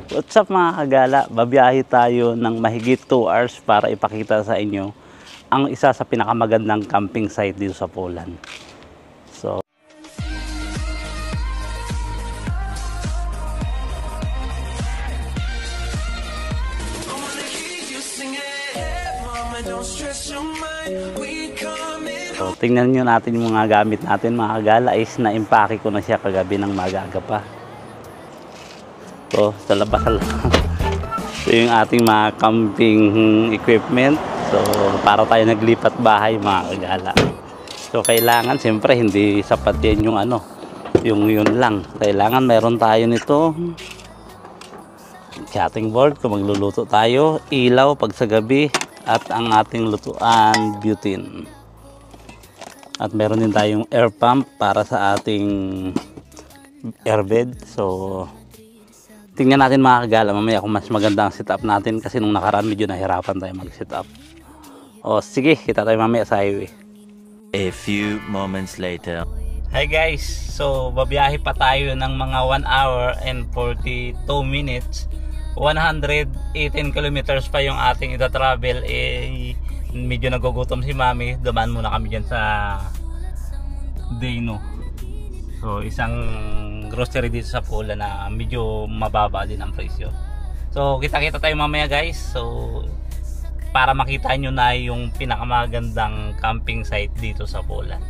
What's up mga kagala? Babiyahe tayo ng mahigit 2 hours para ipakita sa inyo ang isa sa pinakamagandang camping site dito sa Poland. So, tingnan nyo natin yung mga gamit natin mga kagala. Is na-impake ko na siya kagabi ng maaga pa. So, sa labas ito yung ating mga camping equipment. So, para tayo naglipat bahay mga kagala. So, kailangan siyempre hindi sapat yan yung yung yun lang. Kailangan meron tayo nito cutting board kung magluluto tayo, ilaw pag sa gabi, at ang ating lutuan butane. At meron din tayong air pump para sa ating airbed. So, tingnan natin mga kagala mamaya kung mas maganda ang setup natin kasi nung nakaraan medyo nahirapan tayo mag-setup. O sige, kita tayo mamaya sa highway. A few moments later. Hi guys, so babiyahe pa tayo ng mga 1 hour and 42 minutes. 118 kilometers pa yung ating ita-travel. Medyo nagugutom si mami. Dumaan muna kami dyan sa Dano. So isang grocery dito sa Poland na medyo mababa din ang presyo. So kita-kita tayo mamaya guys. So para makita nyo na yung pinakamagandang camping site dito sa Poland.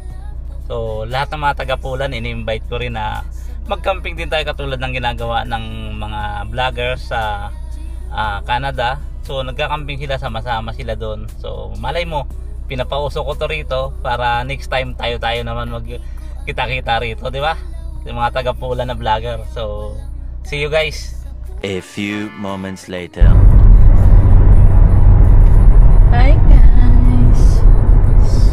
So lahat ng mga taga Poland ini-invite ko rin na mag-camping din tayo katulad ng ginagawa ng mga vloggers sa Canada. So nagka-camping sila, sama-sama sila doon. So malay mo, pinapauso ko to rito para next time tayo naman magkita-kita rito, di ba? Yung mga taga Poland na vlogger. So see you guys. A few moments later. Hi guys.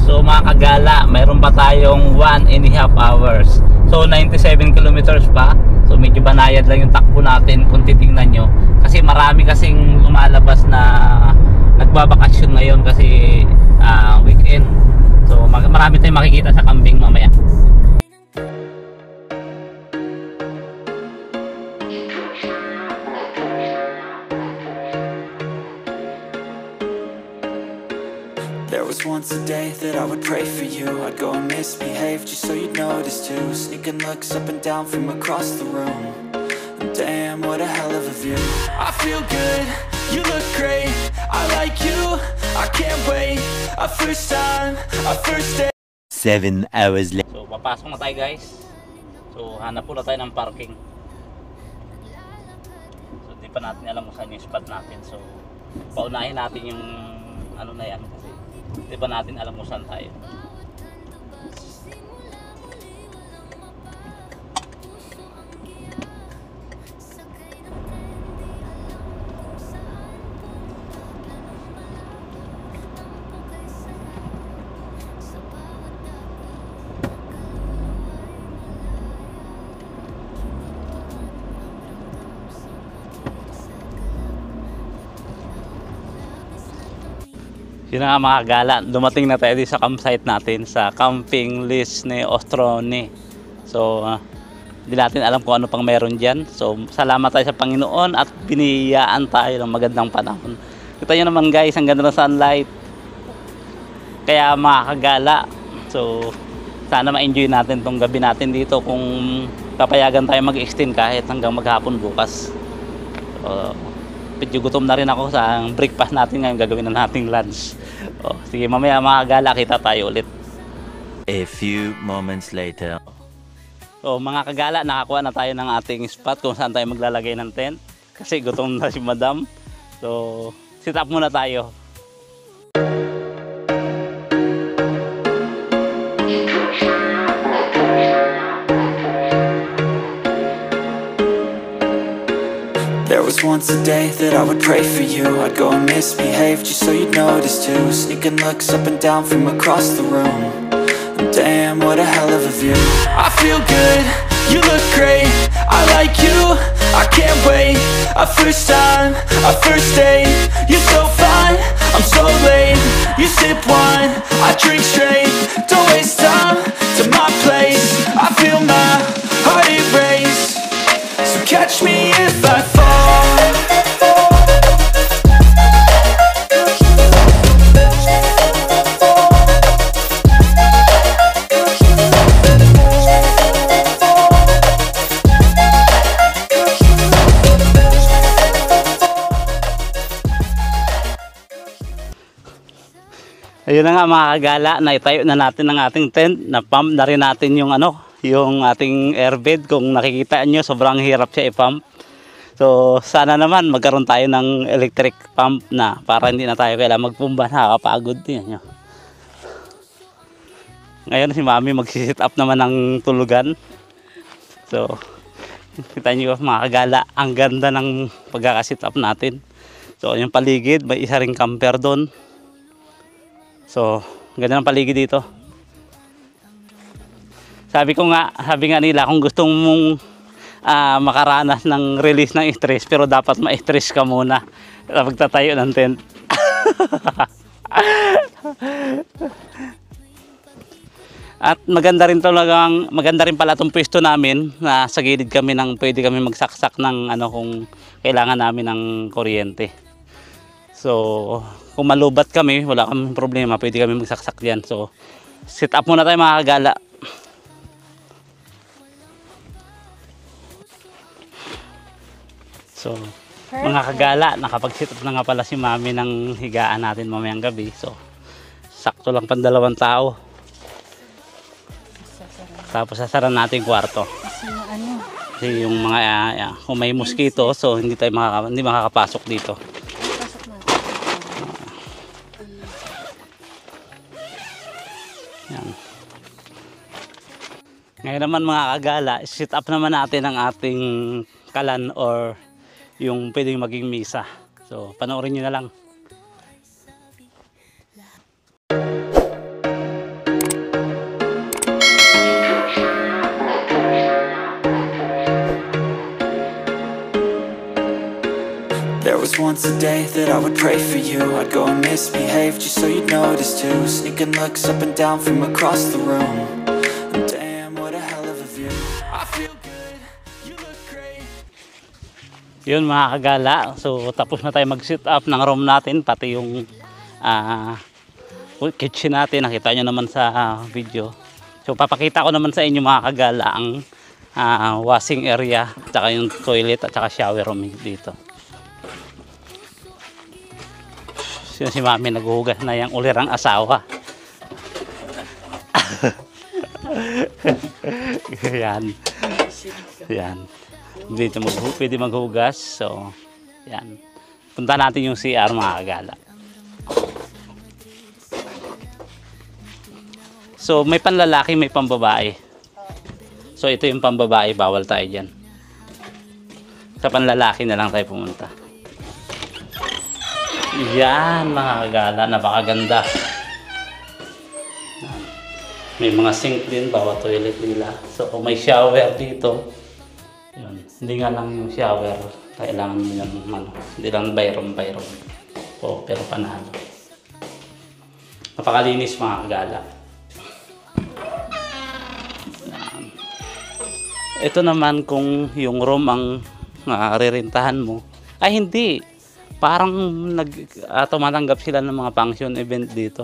So mga kagala, mayroon pa tayong 1.5 hours. So 97 kilometers pa. So medyo banayad lang yung takbo natin kung titingnan nyo. Kasi marami kasing lumalabas na nagbabakasyon ngayon kasi weekend. So marami tayong makikita sa camping mamaya. There was once a day that I would pray for you. I'd go and misbehave just so you'd notice too. Sneaking looks up and down from across the room. And damn, what a hell of a view. I feel good, you look great. I like you, I can't wait. A first time, a first day. 7 hours later. So papasok na tayo guys. So hanap po na tayo ng parking. So di pa natin alam kung saan yung spot natin. So paunahin natin yung na yan kasi di ba natin alam kung saan tayo. Yun nga mga kagala, dumating na tayo sa campsite natin sa camping list ni Ostroni. So hindi natin alam kung ano pang meron dyan. So salamat tayo sa Panginoon at biniyaan tayo ng magandang panahon. Kita nyo naman guys, ang ganda ng sunlight. Kaya mga kagala, so sana ma-enjoy natin tong gabi natin dito kung papayagan tayo mag-extend kahit hanggang maghapon bukas. So, medyo gutom na rin ako sa breakfast natin ngayon, gagawin na nating lunch. Sige mamaya mga kagala, kita tayo ulit. A few moments later. So mga kagala, nakakuha na tayo ng ating spot kung saan tayo maglalagay ng tent. Kasi gutom na si madam. So sit up muna tayo. There was once a day that I would pray for you. I'd go and misbehave just so you'd notice too. Sneaking looks up and down from across the room. And damn, what a hell of a view. I feel good, you look great. I like you, I can't wait. A first time, a first date. You're so fine, I'm so late. You sip wine, I drink straight. Don't waste time to my place. I feel my heart erase. So catch me if I fall. Ayun na nga mga kagala, naitayo na natin ang ating tent, na-pump na rin natin yung yung ating airbed. Kung nakikita nyo, sobrang hirap siya i-pump. So sana naman magkaroon tayo ng electric pump na para hindi na tayo kailangan magpumba, nakakapagod din nyo. Ngayon si Mami mag-sit up naman ng tulugan. So kita nyo mga kagala, ang ganda ng pagkakasit up natin. So yung paligid, may isa ring camper doon. So, ganda ng paligid dito. Sabi nga nila, kung gusto mong makaranas ng release ng stress, pero dapat ma-stress ka muna kapag tatayo ng tent. At maganda rin pala itong pwesto namin, na sa gilid kami pwede kami magsaksak ng kung kailangan namin ng kuryente. So, kung malubat kami, wala kaming problema, pwede kami magsaksak diyan. So, sit up muna tayo mga kagala. So, mga kagala, nakapag-sit up na nga pala si Mami ng higaan natin mamayang gabi. So, sakto lang pang 2 tao. Tapos sasara natin yung kwarto. Kasi yung mga kung may mosquito, so hindi makakapasok dito. Yan. Ngayon naman mga kagala, sit up naman natin ang ating kalan or yung pwedeng maging misa. So panoorin nyo na lang. There was once a day that I would pray for you. I'd go and misbehave just so you'd notice too. Sneaking looks up and down from across the room. And damn, what a hell of a view. I feel good, you look great. Yun mga kagala, so tapos na tayo mag-sit up ng room natin, pati yung kitchen natin, nakita nyo naman sa video. So papakita ko naman sa inyo mga kagala ang washing area, tsaka yung toilet at tsaka shower room dito. So, si Mami naghuhugas na yung ulirang asawa. Yan. Yan. Dito pwede maghugas. So, yan. Punta natin yung CR mga kagala. So, may panlalaki, may pambabae. So, ito yung pambabae, bawal tayo dyan. Sa panlalaki na lang tayo pumunta. Yan mga kagala, napakaganda. May mga sink din, bawat toilet nila. So kung may shower dito, yun. Hindi nga lang yung shower, kailangan mo yung hindi lang bayron. So, pero panalo. Napakalinis mga kagala. Ito naman kung yung room ang rerentahan mo, ay hindi. Parang tumatanggap sila ng mga function event dito.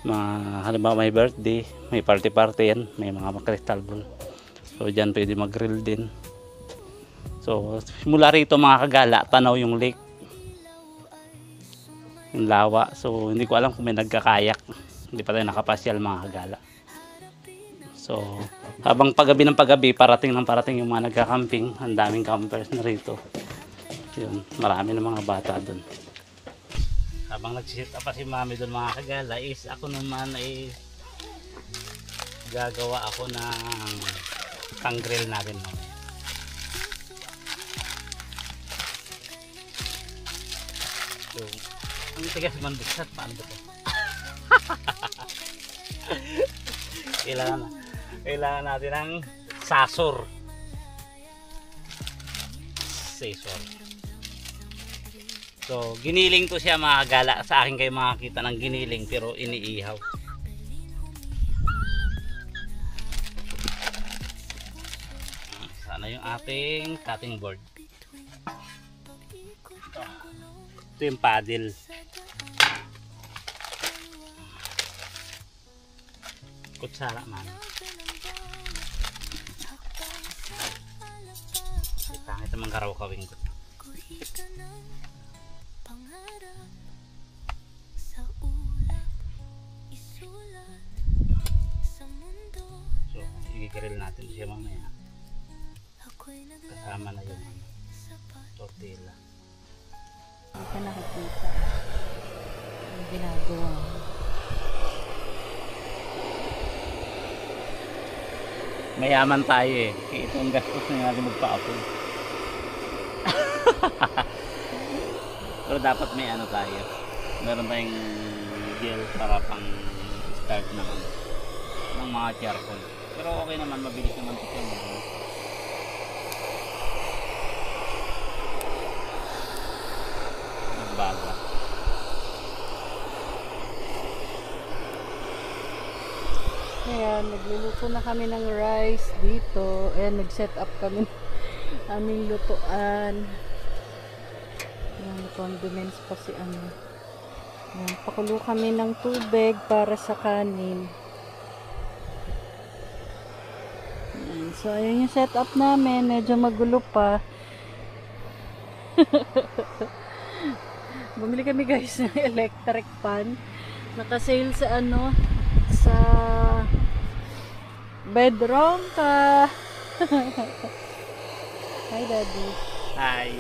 Halimbawa may birthday, may party yan, may mga crystal ball. So dyan pwede mag-grill din. So mula rito mga kagala, tanaw yung lake, yung lawa. So hindi ko alam kung may nagkakayak. Hindi pa tayo nakapasyal mga kagala. So habang paggabi parating yung mga nagkakamping. Ang daming campers na rito. Yun, marami ng mga bata doon. Habang nagsisit up pa si Mami doon mga kagala, is ako naman ay gagawa ako ng pang-grill natin mamaya. So, ang tigas man buksan, paano ba ito? Kailangan natin ng sasor. So, giniling to siya mga kagala. Sa akin kayo makakita ng giniling pero iniihaw. Sana yung ating cutting board. Ito yung paddle. Kutsara man. Ito mang karaw kawing ko. So, i-grill natin siya mamaya. Kasama na yung tortilla. Hindi ka nakikita. Ang ginagawa. Mayaman tayo eh. Kaya itong gastos na natin magpa-apoy. Pero dapat may ano tayo. Meron tayong gel para pang start ng mga charcoal. Pero okay naman, mabilis naman ito siya. Magbaga. Ayan, nagluluto na kami ng rice dito. Ayan, nag-set up kami ng aming lutuan. Ayan, condiments pa si ano. Ayan, pakulo kami ng tubig para sa kanin. Ayan, so, ayan yung set up namin. Medyo magulo pa. Bumili kami guys ng electric pan. Naka-sale sa ano, sa bedroom ka. Hi Daddy. Hi!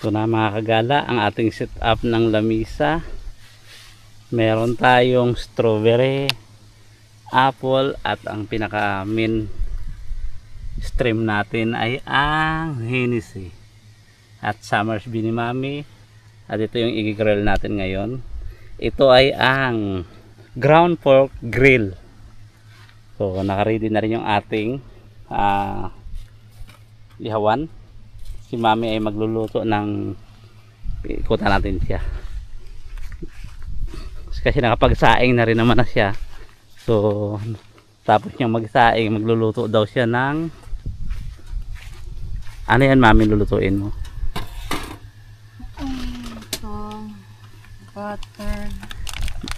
Ito na mga kagala ang ating setup ng lamisa. Meron tayong strawberry, apple, at ang pinaka main stream natin ay ang Hennessy at Summersby ni Mami. At ito yung i-grill natin ngayon. Ito ay ang ground pork grill. So naka-ready na rin yung ating ihawan. Si Mami ay magluluto ng, ikutan natin siya kasi nakapagsaing na rin naman na siya. So tapos niyang magsaing, magluluto daw siya ng ano yan Mami lulutuin mo? Ito,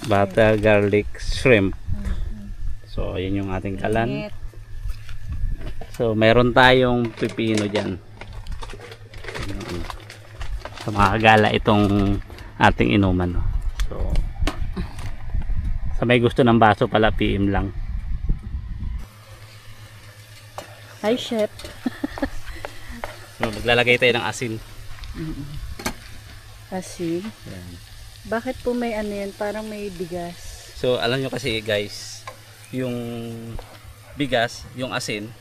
butter Garlic shrimp. So yun yung ating kalan. So mayroon tayong pipino dyan. Sa mga kagala itong ating inuman. So sa may gusto ng baso pala, PM lang. Hi chef. So, maglalagay tayo ng asin. Asin. Yan. Bakit po may ano yan? Parang may bigas. So alam nyo kasi guys, yung bigas, yung asin,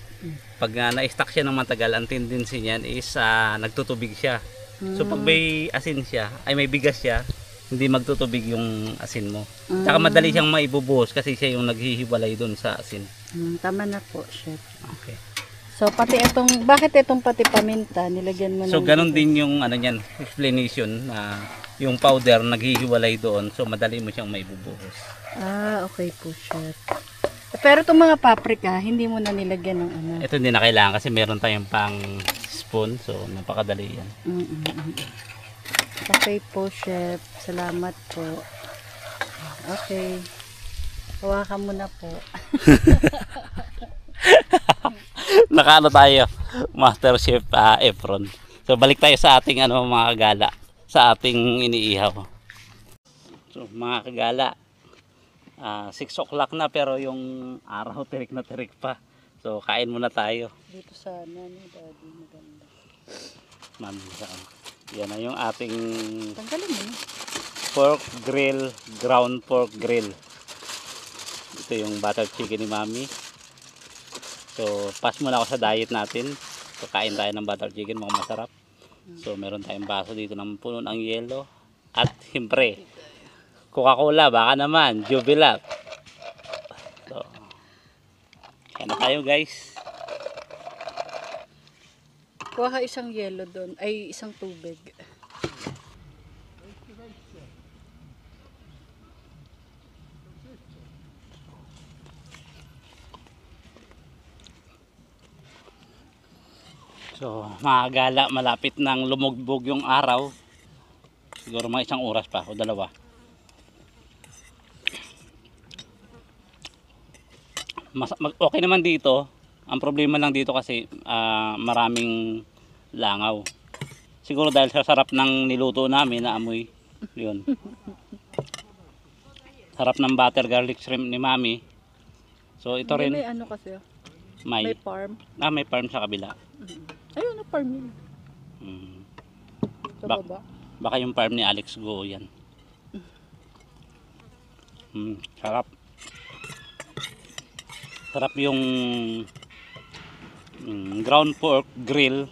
pag na-stack siya ng matagal, ang tendency niyan is nagtutubig siya. So pag may asin siya, ay may bigas siya, hindi magtutubig yung asin mo. Saka madali siyang maibubuhos kasi siya yung naghihiwalay dun sa asin. Tama na po, chef. Okay. So pati itong, bakit itong pati paminta nilagyan mo So ng ganun bigas? din yung ano niyan, explanation na yung powder naghihiwalay doon, so madali mo siyang maibubuhos. Okay po, chef. Pero itong mga paprika, hindi mo na nilagyan ng ano. Ito hindi na kailangan kasi meron tayong pang spoon, so napakadali yan. Okay po, chef. Salamat po. Okay. Hawakan mo na po. Nakaano tayo, Master Chef Efron. So balik tayo sa ating mga kagala, sa ating iniihaw. So mga kagala, 6 o'clock na pero yung araw tirik na tirik pa. So kain muna tayo. Dito sana ni Daddy, maganda. Yan na yung ating Tanggalin mo na. pork grill, ground pork grill. Ito yung butter chicken ni Mami. So pass muna ako sa diet natin. So kain tayo ng butter chicken, mukhang masarap. So meron tayong baso dito ng puno ng yelo. At siyempre Coca-Cola, baka naman Jubilat. So kain na tayo guys. Kuha ka isang yelo doon, ay isang tubig. So mga kagala, malapit nang lumugbog yung araw. Siguro mga 1 oras pa o 2. Okay naman dito. Ang problema lang dito kasi maraming langaw. Siguro dahil sa sarap ng niluto namin na amoy. Yun. Sarap ng butter garlic shrimp ni Mami. So ito Hindi, rin may ano kasi. May may farm. may farm sa kabila. Ayun, na farm yun. Mm. Sa Bak- baba. Baka yung farm ni Alex Go yan. Sarap. Sarap yung ground pork grill.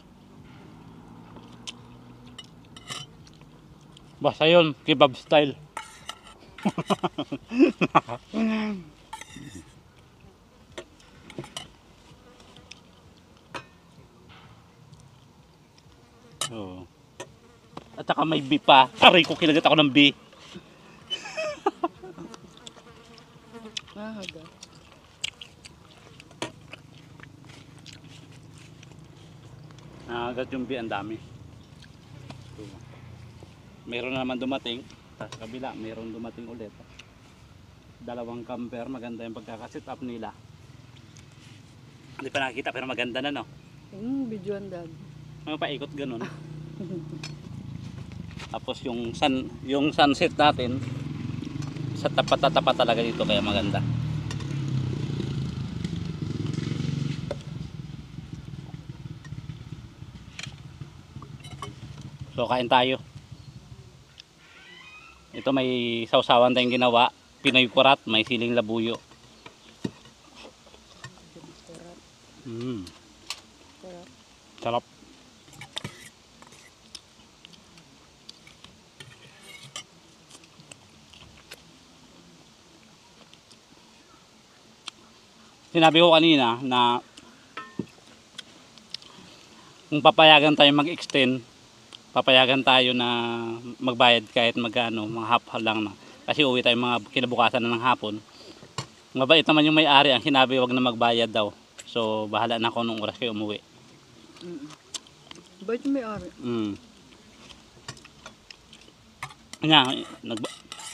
Basta yun, kebab style. Oh. At saka may bee pa. Aray ko, kinagat ako ng bee. Haga. Nakagat yung bee, ang dami. So, meron na naman dumating. Sa kabila, meron dumating ulit. Dalawang camper, maganda yung pagkakasit up nila. Hindi pa nakikita pero maganda na, no? Videoan dad. May paikot ganun. Tapos yung sunset natin sa tapat-tapat talaga dito kaya maganda. So kain tayo. Ito may sausawan tayong ginawa, Pinoy kurat, may siling labuyo. Sarap. Sinabi ko kanina na kung papayagan tayo mag-extend, papayagan tayo na magbayad kahit magkano, mga half lang na. Kasi uwi tayo mga kinabukasan na ng hapon. Mabait naman yung may-ari, ang sinabi wag na magbayad daw. So bahala na ako nung oras kayo umuwi. Bait yung may-ari.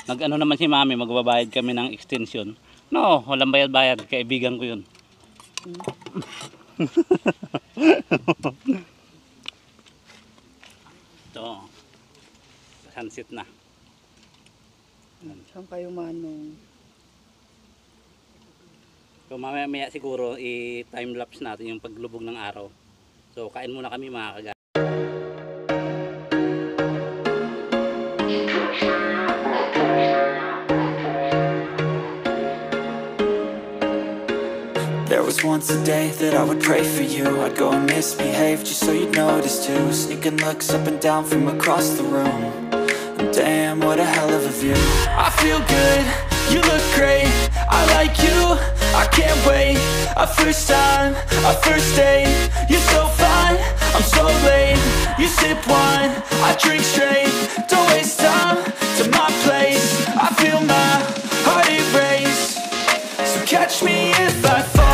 Nag ano naman si Mami, magbabayad kami ng extension. No, walang bayad-bayad, kaibigan ko yun. Ito, sunset na. Saan kayo manong? So mamaya siguro i-time lapse natin yung paglubog ng araw. So kain muna kami mga kaga. There was once a day that I would pray for you. I'd go and misbehave just so you'd notice too. Sneaking looks up and down from across the room. And damn, what a hell of a view. I feel good, you look great. I like you, I can't wait. A first time, a first date. You're so fine, I'm so late. You sip wine, I drink straight. Don't waste time to my place. I feel my heart erase. So catch me if I fall.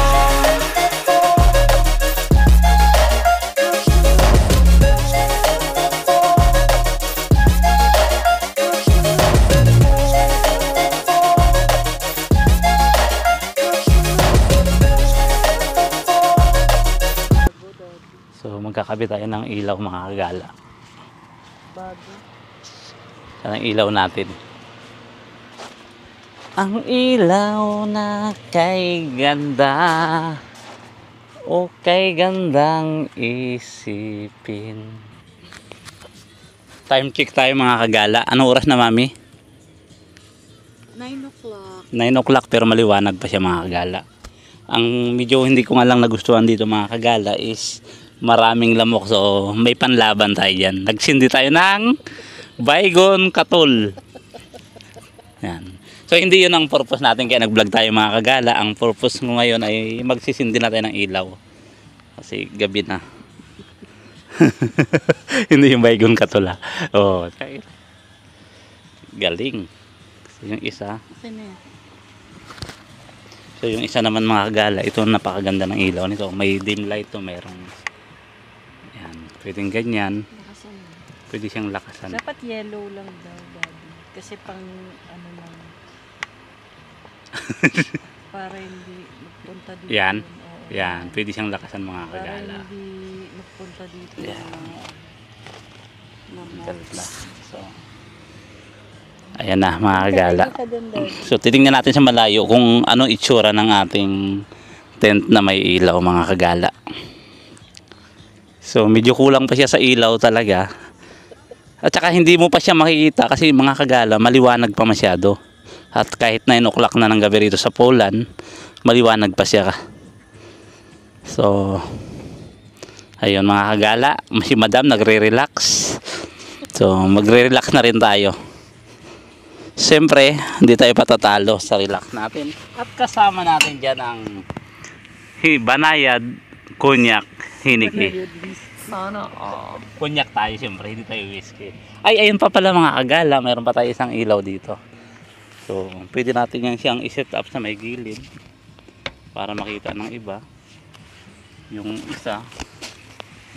So magkakabit tayo ng ilaw mga kagala. Bago. Yan ang ilaw natin. Ang ilaw na kay ganda o kay gandang isipin. Time check tayo mga kagala. Anong oras na Mami? 9 o'clock. 9 o'clock pero maliwanag pa siya mga kagala. Ang medyo hindi ko nga lang nagustuhan dito mga kagala is maraming lamok, so may panlaban tayo dyan. Nagsindi tayo ng baygon katol. Yan. So hindi yun ang purpose natin kaya nag-vlog tayo mga kagala. Ang purpose ko ngayon ay magsisindi na tayo ng ilaw kasi gabi na. Hindi yung baygon katol ha. Oh, galing. So, yung isa. So yung isa naman mga kagala, ito napakaganda ng ilaw nito. May dim light to, merong yan, pwedeng ganyan. Lakasan. Pwede siyang lakasan. Dapat yellow lang daw, Daddy. Kasi pang ano lang. Para hindi magpunta dito. Yan. Oo. Yan, pwede siyang lakasan mga Para kagala. hindi magpunta dito. Yan. Na Ganda. So, Ayan na mga kagala. Ka dun, Dad. So titingnan natin sa malayo kung anong itsura ng ating tent na may ilaw mga kagala. So medyo kulang pa siya sa ilaw talaga. At saka hindi mo pa siya makikita kasi mga kagala maliwanag pa masyado. At kahit 9 o'clock na ng gabi rito sa Poland, maliwanag pa siya. So ayun mga kagala, si Madam nagre-relax. So magre-relax na rin tayo. Siyempre, hindi tayo patatalo sa relax natin. At kasama natin dyan ang Banayad, Konyak, Hiniki. Sana Konyak tayo siyempre, hindi tayo whiskey. Ay, ayun pa pala mga kagala, mayroon pa tayo isang ilaw dito. So, pwede natin yan siyang iset up sa may gilid para makita ng iba. Yung isa,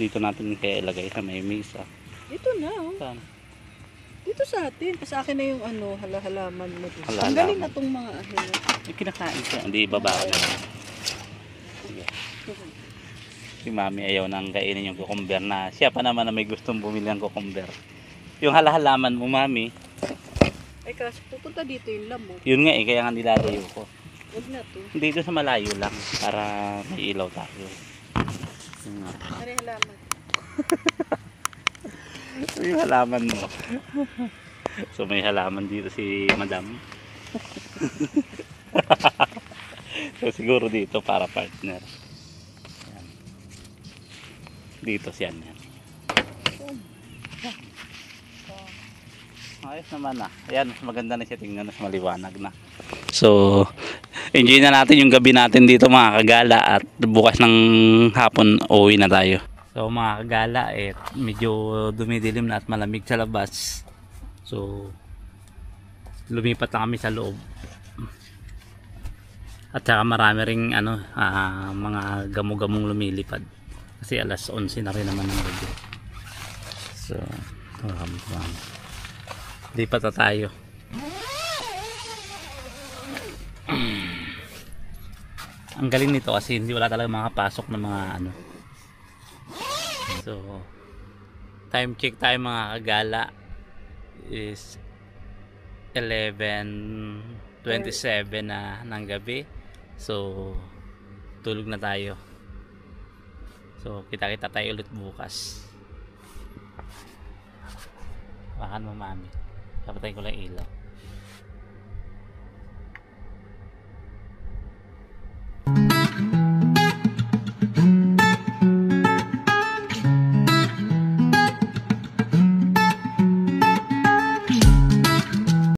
dito natin kaya ilagay sa may mesa. Dito na. Saan? Dito sa atin. Sa akin na yung halaman mo. Halahalaman. Tanggalin na tong mga May kinakain siya. Hindi, baba na lang. Sige. Si Mami ayaw nang kainin yung cucumber na siya pa naman na may gustong bumili ng cucumber. Yung halahalaman mo, Mami. Ay kaso pupunta dito yung lamok. Yun nga eh, kaya nga nilalayo ko. Huwag na to. Dito sa malayo lang para may ilaw tayo. Yun nga. Ano yung halaman? Yung halaman mo. So may halaman dito si Madam. So siguro dito para partner. Yan. Dito siya yan. Ayos naman na. Ayan, maganda na siya tingnan, mas maliwanag na. So, enjoy na natin yung gabi natin dito mga kagala at bukas ng hapon uwi na tayo. So mga kagala, medyo dumidilim na at malamig sa labas. So, lumipat na kami sa loob. At saka marami ring mga gamo-gamong lumilipad. Kasi alas 11 na rin naman ng gabi. So, lipat na tayo. Ang galing nito kasi hindi wala talaga makapasok ng mga So, time check tayo mga kagala is 11:27 na ng gabi. So, tulog na tayo. So, kita-kita tayo ulit bukas. Bakan mo, Mami. Kapatay ko lang ilaw.